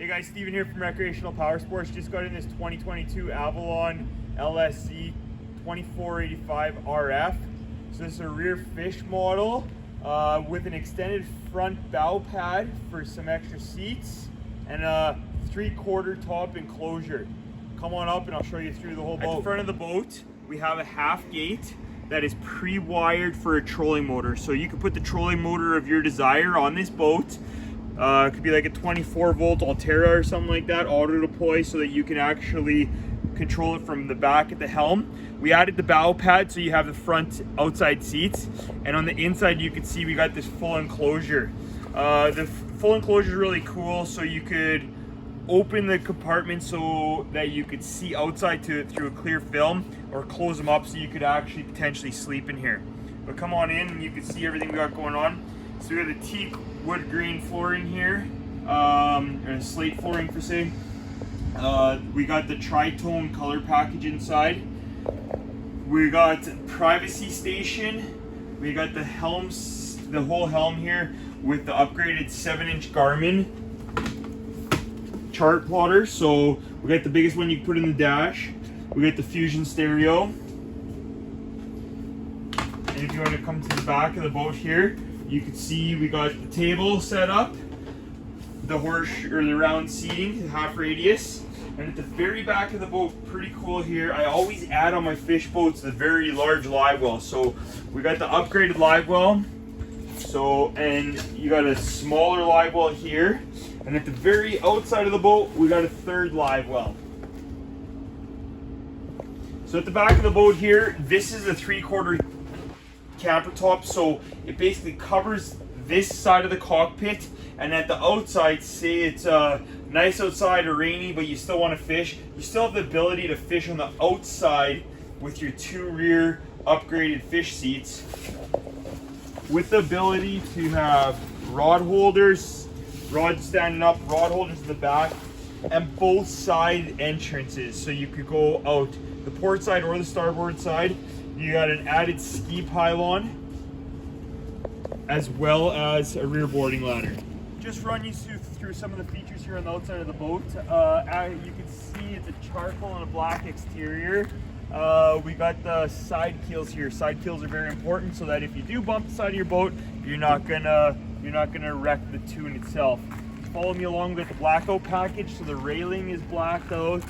Hey guys, Steven here from Recreational Power Sports. Just got in this 2022 Avalon LSZ 2485 RF. So this is a rear fish model with an extended front bow pad for some extra seats and a 3/4 top enclosure. Come on up and I'll show you through the whole boat. At the front of the boat, we have a half gate that is pre-wired for a trolling motor. So you can put the trolling motor of your desire on this boat. It could be like a 24 volt Altera or something like that, auto deploy, so that you can actually control it from the back at the helm. We added the bow pad so you have the front outside seats, and on the inside you can see we got this full enclosure. The full enclosure is really cool, so you could open the compartment so that you could see outside to it through a clear film, or close them up so you could actually potentially sleep in here. But come on in and you can see everything we got going on. So we got the teak wood green flooring here, or slate flooring per se. We got the Tritoon color package inside. We got privacy station. We got the helms, the whole helm here with the upgraded 7-inch Garmin chart plotter. So we got the biggest one you can put in the dash. We got the Fusion stereo. And if you want to come to the back of the boat here, you can see we got the table set up, the the round seating, the half radius, and at the very back of the boat, pretty cool here. I always add on my fish boats the very large live well. So we got the upgraded live well. So, and you got a smaller live well here, and at the very outside of the boat, we got a third live well. So at the back of the boat here, this is a 3/4 camper top, so it basically covers this side of the cockpit, and at the outside, say it's nice outside or rainy but you still want to fish, you still have the ability to fish on the outside with your 2 rear upgraded fish seats, with the ability to have rod holders, rod standing up, rod holders in the back, and both side entrances, so you could go out the port side or the starboard side. You got an added ski pylon, as well as a rear boarding ladder. Just run you through some of the features here on the outside of the boat. You can see it's a charcoal and a black exterior. We got the side keels here. Side keels are very important so that if you do bump the side of your boat, you're not gonna wreck the tune itself. Follow me along with the blackout package. So the railing is blacked out,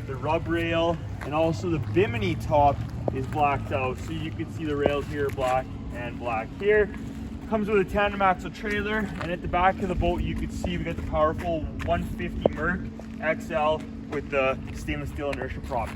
the rub rail, and also the bimini top is blacked out, so you can see the rails here are black and black here. Comes with a tandem axle trailer, and at the back of the boat you can see we got the powerful 150 Merc XL with the stainless steel inertia prop.